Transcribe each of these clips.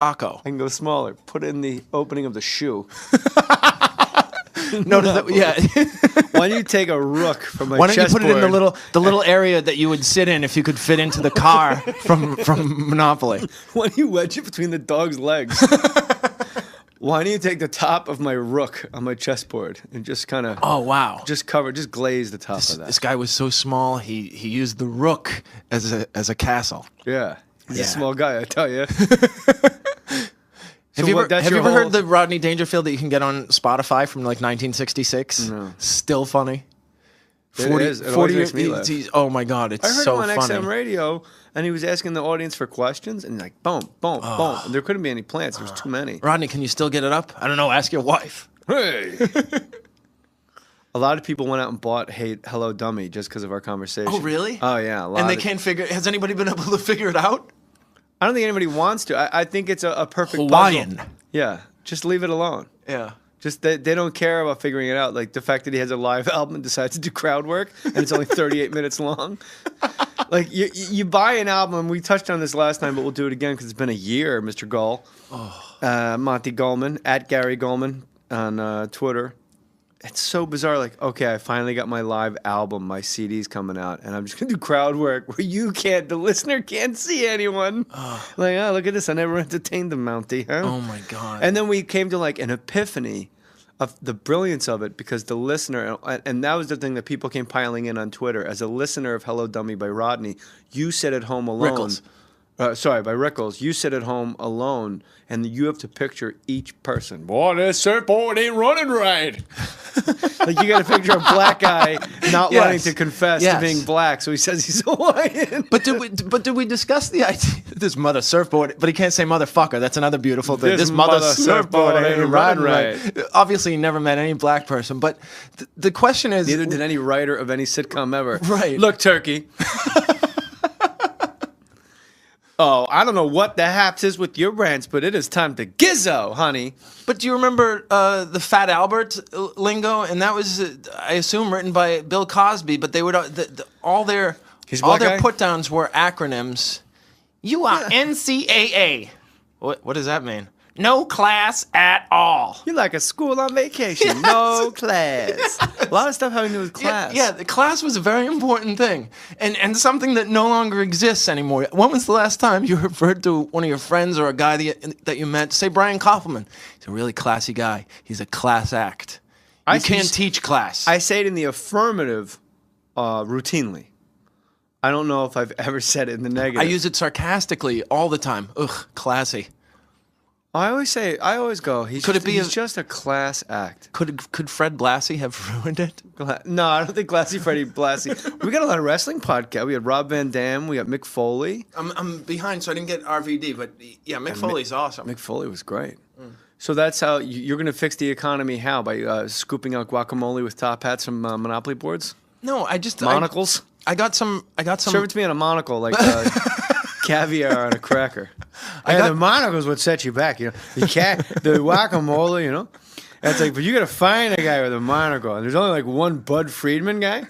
Akko. I can go smaller. Put it in the opening of the shoe. Notice that, yeah. Why don't you take a rook from my Why don't you chessboard? put it in the little area that you would sit in if you could fit into the car from Monopoly? Why don't you wedge it between the dog's legs? Why don't you take the top of my rook on my chessboard and just kind of just glaze the top of that? This guy was so small. He used the rook as a castle. Yeah, he's a small guy, I tell you. Have you ever heard the Rodney Dangerfield that you can get on Spotify from like 1966? No. Still funny. It is. It always makes me laugh. Oh my God, it's so funny. I heard him on XM radio, and he was asking the audience for questions, and like, boom, boom, boom. And there couldn't be any plants. There was too many. Rodney, can you still get it up? I don't know. Ask your wife. Hey. A lot of people went out and bought Hello Dummy just because of our conversation. Oh, really? Oh, yeah. And they can't figure. Has anybody been able to figure it out? I don't think anybody wants to. I think it's a perfect Hawaiian. puzzle. Yeah. Just leave it alone. Yeah. Just they don't care about figuring it out. Like the fact that he has a live album and decides to do crowd work and it's only 38 minutes long. Like you buy an album. We touched on this last time, but we'll do it again because it's been a year, Mr. Gull. Monty Gullman, at Gary Gullman on Twitter. It's so bizarre. Like, okay, I finally got my live album. My CD's coming out, and I'm just gonna do crowd work where the listener can't see anyone. Like, oh, look at this. I never entertained the Mountie, huh? Oh my God. And then we came to like an epiphany of the brilliance of it because the listener, and that was the thing that people came piling in on Twitter. As a listener of Hello Dummy by Rodney, you sit at home alone. Rickles. By Rickles. You sit at home alone, and you have to picture each person. Boy, this surfboard ain't running right. Like, you got to picture a black guy not wanting to confess to being black, so he says he's Hawaiian. But did we discuss the idea? This mother surfboard, but he can't say motherfucker. That's another beautiful thing. This mother surfboard ain't running right. Obviously, he never met any black person, but the question is... Neither did any writer of any sitcom ever. Right. Look, Turkey. Oh, I don't know what the haps is with your rants, but it is time to gizzo, honey. But do you remember the Fat Albert lingo? And that was, I assume, written by Bill Cosby. But they would all their put downs were acronyms. You are NCAA. What does that mean? No class at all. You're like a school on vacation. Yes. No class. A lot of stuff having to do with class. Yeah, the class was a very important thing. And something that no longer exists anymore. When was the last time you referred to one of your friends or a guy that you met? Say Brian Koppelman. He's a really classy guy. He's a class act. You can't teach class. I say it in the affirmative routinely. I don't know if I've ever said it in the negative. I use it sarcastically all the time. Ugh, classy. I always go, he's just a class act. Could Fred Blassie have ruined it? No, I don't think Freddie Blassie. We got a lot of wrestling podcasts. We had Rob Van Dam. We got Mick Foley. I'm behind, so I didn't get RVD, but yeah, Mick Foley's awesome. Mick Foley was great. So that's how you're going to fix the economy. How? By scooping out guacamole with top hats from Monopoly boards? No, I just monocles. I got some. Serve it to me on a monocle, like caviar on a cracker. The monocle's what set you back, you know. The guacamole, you know. And it's like, but you got to find a guy with a monocle. And there's only like one Bud Friedman guy.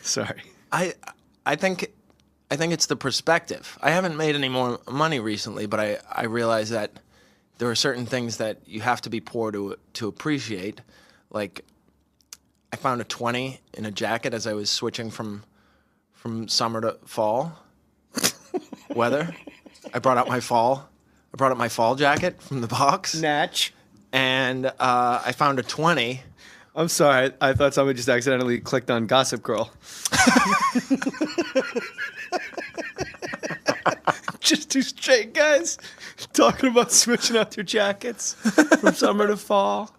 Sorry. I think it's the perspective. I haven't made any more money recently, but I realize that there are certain things that you have to be poor to appreciate. Like, I found a 20 in a jacket as I was switching from summer to fall weather. I brought out my fall jacket from the box. Natch. And I found a 20. I'm sorry. I thought somebody just accidentally clicked on Gossip Girl. Just two straight guys talking about switching out their jackets from summer to fall.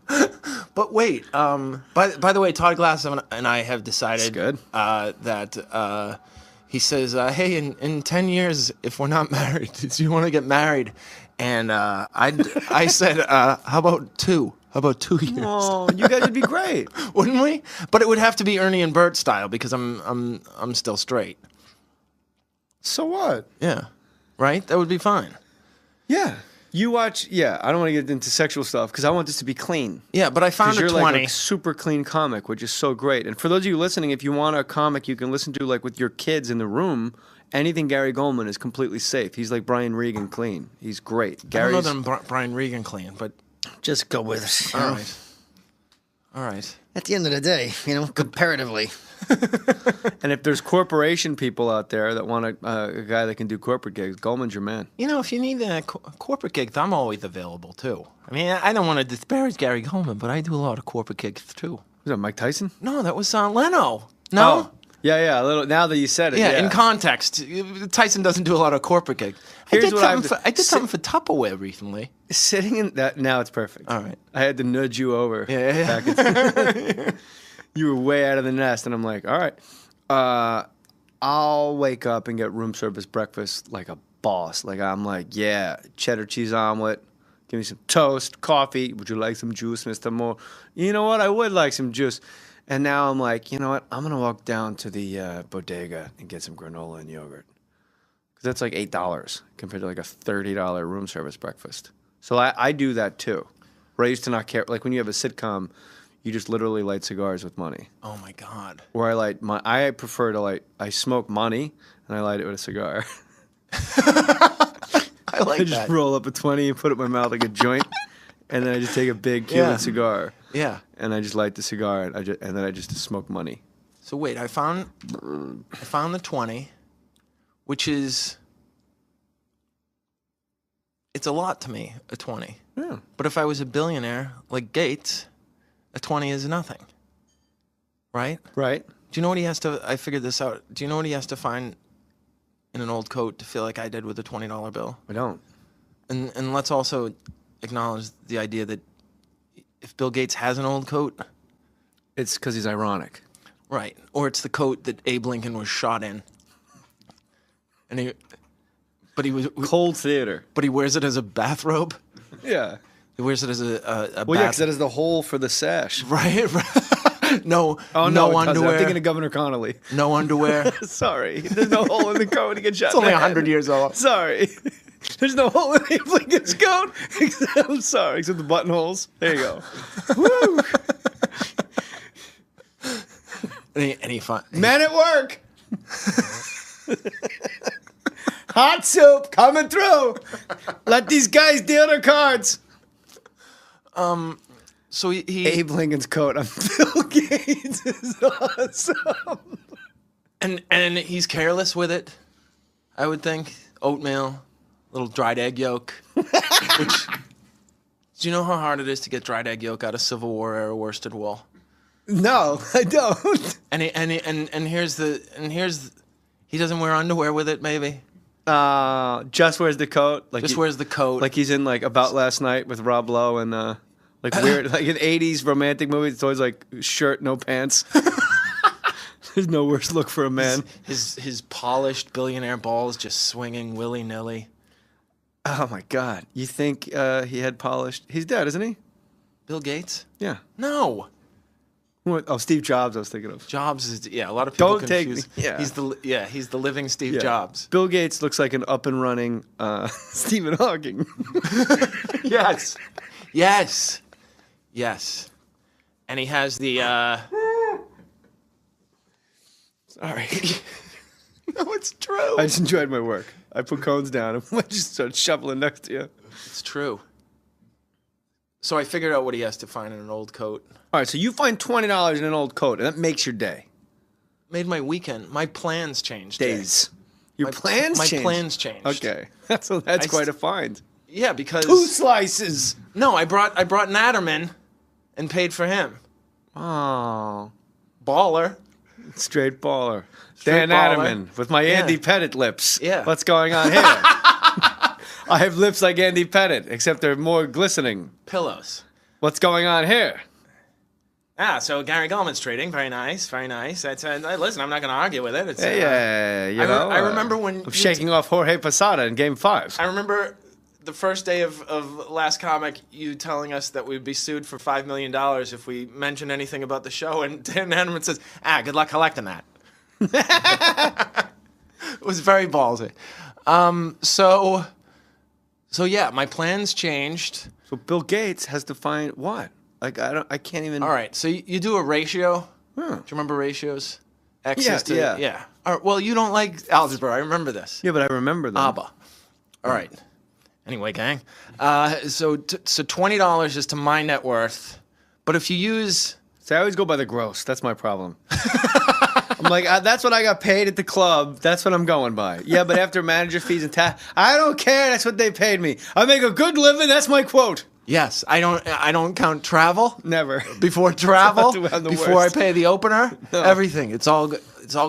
But wait, by the way, Todd Glass and I have decided that he says, hey, in 10 years, if we're not married, do you want to get married? And I said, how about 2? How about 2 years? Oh, you guys would be great, wouldn't we? But it would have to be Ernie and Bert style because I'm still straight. So what? Yeah, right. That would be fine. Yeah. You watch, I don't want to get into sexual stuff because I want this to be clean. Yeah, but I found a 20. You're like a super clean comic, which is so great. And for those of you listening, if you want a comic you can listen to like with your kids in the room anything Gary Goldman is completely safe. He's like Brian Regan clean. He's great. I Gary's don't know that I'm Brian Regan clean, but just go with it. all right. All right. At the end of the day, comparatively. And if there's corporation people out there that want a guy that can do corporate gigs, Goldman's your man. If you need a corporate gig, I'm always available too. I mean, I don't want to disparage Gary Gullman, but I do a lot of corporate gigs too. Was that Mike Tyson? No, that was Leno. No? Oh, yeah. A little. Now that you said it. Yeah, in context, Tyson doesn't do a lot of corporate gigs. I did something for Tupperware recently. Sitting in that. Now it's perfect. All right. I had to nudge you over. Yeah. You were way out of the nest, and I'm like, all right. I'll wake up and get room service breakfast like a boss. Like I'm like, yeah, cheddar cheese omelet. Give me some toast, coffee. Would you like some juice, Mr. Mohr? You know what? I would like some juice. And now I'm like, you know what? I'm going to walk down to the bodega and get some granola and yogurt. Because that's like $8 compared to like a $30 room service breakfast. So I do that too. Where I used to not care. Like when you have a sitcom, you just literally light cigars with money. Oh, my God. Where I prefer to I smoke money and I light it with a cigar. I like that. I just roll up a 20 and put it in my mouth like a joint. And then I just take a big Cuban cigar. Yeah. And I just light the cigar and then I just smoke money. So wait, I found the 20, which is it's a lot to me, a 20. Yeah. But if I was a billionaire like Gates, a 20 is nothing. Right? Right. Do you know what he has to I figured this out. Do you know what he has to find in an old coat to feel like I did with a $20 bill? I don't. And let's also acknowledge the idea that if Bill Gates has an old coat, it's because he's ironic. Right. Or it's the coat that Abe Lincoln was shot in. And he was cold theater. But he wears it as a bathrobe. Yeah. He wears it as a well, yeah, because that is the hole for the sash. Right. No. Oh, no underwear. I'm thinking of Governor Connolly. No underwear. Sorry. There's no hole in the coat. He gets shot. It's only 100 years old. Sorry. There's no hole in Abe Lincoln's coat. I'm sorry, except the buttonholes. There you go. Woo! Any fun? Men at work. Hot soup coming through. Let these guys deal their cards. So he Abe Lincoln's coat on Bill Gates is awesome. And he's careless with it, I would think. Oatmeal, little dried egg yolk. Which, do you know how hard it is to get dried egg yolk out of Civil War era worsted wool? No, I don't. And he doesn't wear underwear with it, maybe. Just wears the coat. Wears the coat. Like he's in like About Last Night with Rob Lowe and like weird like in 80s romantic movies. It's always like shirt, no pants. There's no worse look for a man. His polished billionaire balls just swinging willy-nilly. Oh my God! You think he had polished? He's dead, isn't he? Bill Gates? Yeah. No. Oh, Steve Jobs. I was thinking of. Jobs is a lot of people confuse. Yeah. He's the living Steve Jobs. Bill Gates looks like an up and running Stephen Hawking. Yes. Yes. Yes. And he has the Sorry. No, it's true. I just enjoyed my work. I put cones down and I just started shoveling next to you. It's true. So I figured out what he has to find in an old coat. All right, so you find $20 in an old coat, and that makes your day. Made my weekend. My plans changed. Days. Your plans changed? My plans changed. Okay. That's quite a find. Yeah, because 2 slices. No, I brought Natterman and paid for him. Oh. Baller. Straight baller. Straight Dan baller. Natterman with my Andy Pettit lips. Yeah. What's going on here? I have lips like Andy Pettit, except they're more glistening. Pillows. What's going on here? So Gary Gullman's trading. Very nice, very nice. Listen, I'm not going to argue with it. It's, I remember when... I'm shaking off Jorge Posada in Game 5. I remember the first day of Last Comic, you telling us that we'd be sued for $5 million if we mentioned anything about the show, and Dan Hanneman says, good luck collecting that. It was very ballsy. So yeah, my plans changed. So Bill Gates has to find what? Like I can't even. All right, so you do a ratio. Huh. Do you remember ratios? X Yeah, is to yeah. All right, well, you don't like algebra. I remember this. Yeah, but I remember them. ABBA. All right. Anyway, gang. So $20 is to my net worth. But if you use... See, I always go by the gross. That's my problem. I'm like, that's what I got paid at the club. That's what I'm going by. Yeah, but after manager fees and tax, I don't care. That's what they paid me. I make a good living. That's my quote. Yes, I don't count travel. Never. Before travel, I'm the before worst. I pay the opener, No. everything. It's all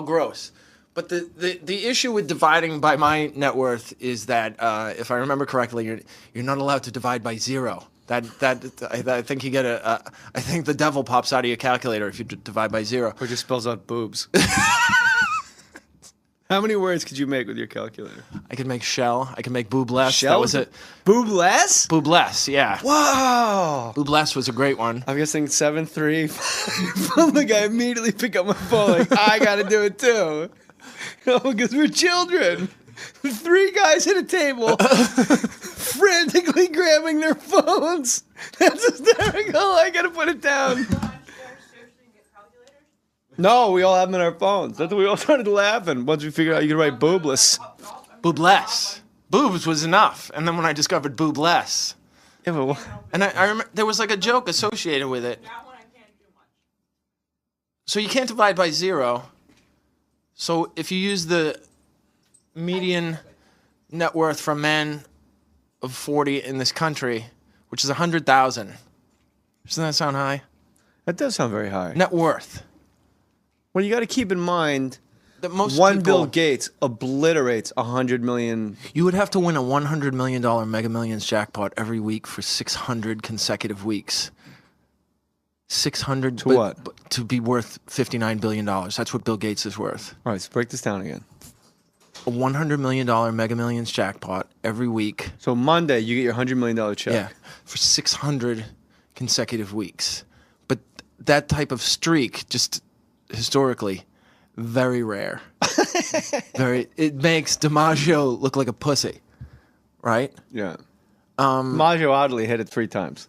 gross. But the issue with dividing by my net worth is that if I remember correctly, you're not allowed to divide by zero. I think you get I think the devil pops out of your calculator if you divide by zero. Or just spells out boobs. How many words could you make with your calculator? I could make shell. I could make boobless. Shell? That was it. Boobless? Boobless, yeah. Wow. Boobless was a great one. I'm guessing 7-3. I'm like, I immediately pick up my phone like, I got to do it too. Because we're children. 3 guys at a table frantically grabbing their phones. That's hysterical. I got to put it down. No, we all have them in our phones. That's what we all started laughing once we figured out you could write boobless. Boobless. Boobs was enough. And then when I discovered boobless. Yeah, but what? And I remember there was like a joke associated with it. So you can't divide by zero. So if you use the median net worth for men of 40 in this country, which is 100,000. Doesn't that sound high? That does sound very high. Net worth. Well, you got to keep in mind That most one people, Bill Gates obliterates 100 million. You would have to win a $100 million Mega Millions jackpot every week for 600 consecutive weeks. 600 To what? But to be worth $59 billion. That's what Bill Gates is worth. All right, so break this down again. A $100 million Mega Millions jackpot every week. So Monday, you get your $100 million check. Yeah, for 600 consecutive weeks. But that type of streak, just historically, very rare. It makes DiMaggio look like a pussy, right? Yeah. Maggio oddly hit it 3 times.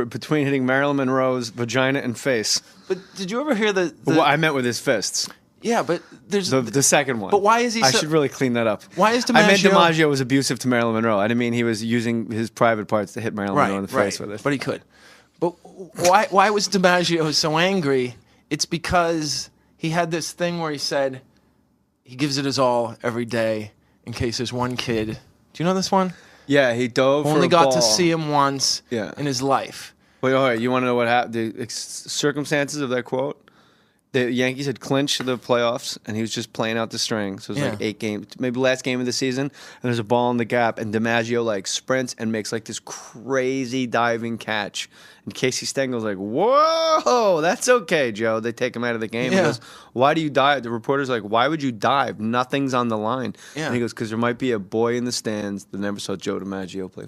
Between hitting Marilyn Monroe's vagina and face. But did you ever hear the Well, I meant with his fists. yeah, but there's The second one. But why is he I so- should really clean that up. Why is I meant DiMaggio- DiMaggio was abusive to Marilyn Monroe. I didn't mean he was using his private parts to hit Marilyn Monroe in the face with it. But he could. But why was DiMaggio so angry? It's because he had this thing where he said he gives it his all every day in case there's one kid. Do you know this one? Yeah, he dove for Only a got ball. to see him once Yeah. in his life. Wait, all right, you want to know what happened? The circumstances of that quote? The Yankees had clinched the playoffs, and he was just playing out the string. So it was like Yeah. 8 games, maybe last game of the season. And there's a ball in the gap, and DiMaggio like sprints and makes like this crazy diving catch. And Casey Stengel's like, "Whoa, that's okay, Joe." They take him out of the game. Yeah. He goes, "Why do you dive?" The reporter's like, "Why would you dive? Nothing's on the line." Yeah. And he goes, "Because there might be a boy in the stands that never saw Joe DiMaggio play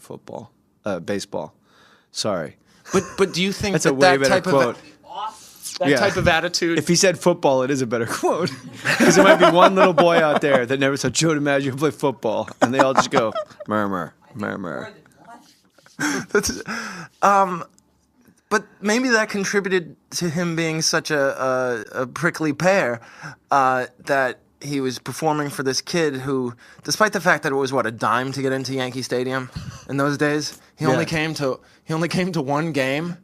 baseball." Sorry. But do you think That's that a way that better type quote. that Yeah. type of attitude? If he said football, it is a better quote. Because there might be one little boy out there that never saw Joe DiMaggio play football, and they all just go, murmur, murmur. But maybe that contributed to him being such a prickly pear that he was performing for this kid who, despite the fact that it was a dime to get into Yankee Stadium in those days, he only came to one game.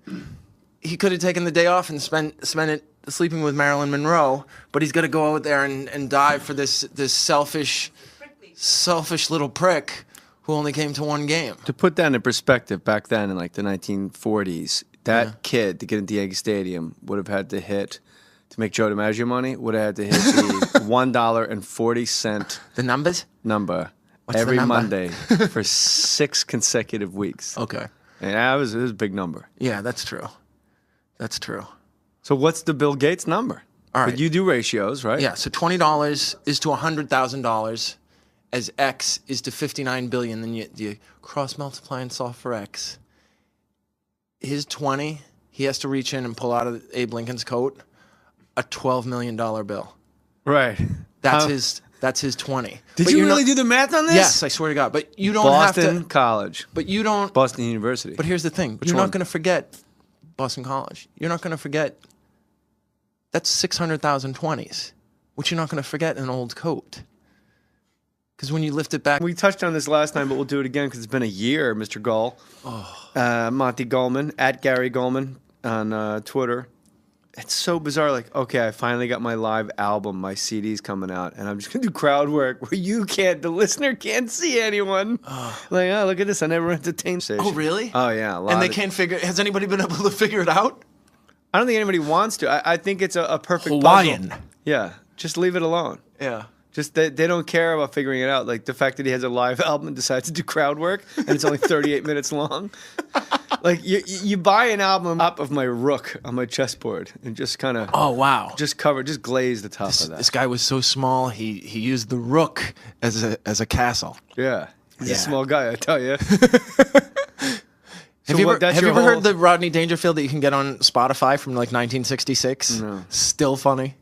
He could have taken the day off and spent it sleeping with Marilyn Monroe, but he's got to go out there and dive for this selfish little prick who only came to one game. To put that in perspective, back then in like the 1940s, that kid to get into Yankee Stadium would have had to hit, to make Joe DiMaggio money, would have had to hit the $1.40 The numbers? number What's the every number? Monday for 6 consecutive weeks. Okay. And it was a big number. Yeah, that's true. That's true. So what's the Bill Gates number? All right. But you do ratios, right? Yeah, so $20 is to $100,000 as X is to 59 billion. Then you cross multiply and solve for X. His 20, he has to reach in and pull out of Abe Lincoln's coat a $12 million bill. Right. That's his 20. Did But you you're really not- do the math on this? Yes, I swear to God. But you don't Boston have to. College. But you don't. Boston University. But here's the thing. You're one? not going to forget Boston College. You're not going to forget. That's 600,000 20s. which you're not going to forget an old coat. Because when you lift it back, We touched on this last time, but we'll do it again because it's been a year, Mr. Gull. Monty Gullman, at Gary Gullman on Twitter. It's so bizarre. Like, okay, I finally got my live album, my CD's coming out, and I'm just going to do crowd work where the listener can't see anyone. Like, oh, look at this. I never entertained. oh really? Oh, yeah. And they can't figure. Has anybody been able to figure it out? I don't think anybody wants to. I think it's a perfect Hawaiian. puzzle. Yeah, just leave it alone. Yeah. Just they don't care about figuring it out. Like the fact that he has a live album and decides to do crowd work, and it's only 38 minutes long. Like you buy an album up of my rook on my chessboard and just kind of Oh wow. just glaze the top of that. This guy was so small. He used the rook as a castle. Yeah, he's Yeah. a small guy, I tell you. Have you ever heard the Rodney Dangerfield that you can get on Spotify from like 1966? No. Still funny.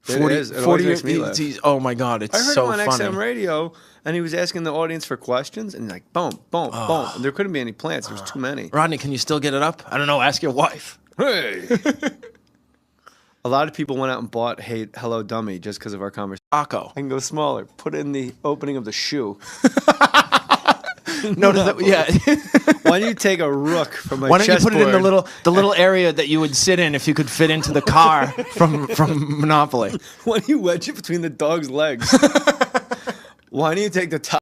It is. It always makes me laugh. Oh my god, it's I heard so him on funny. XM radio, and he was asking the audience for questions, and like boom, boom, boom. And there couldn't be any plants. There was too many. Rodney, can you still get it up? I don't know. Ask your wife. Hey. A lot of people went out and bought Hello Dummy just because of our conversation. Taco. I can go smaller. Put it in the opening of the shoe. Notice that? Yeah. Why don't you take a rook from my Why don't you chessboard? put it in the little area that you would sit in if you could fit into the car from Monopoly? Why don't you wedge it between the dog's legs? Why don't you take the top?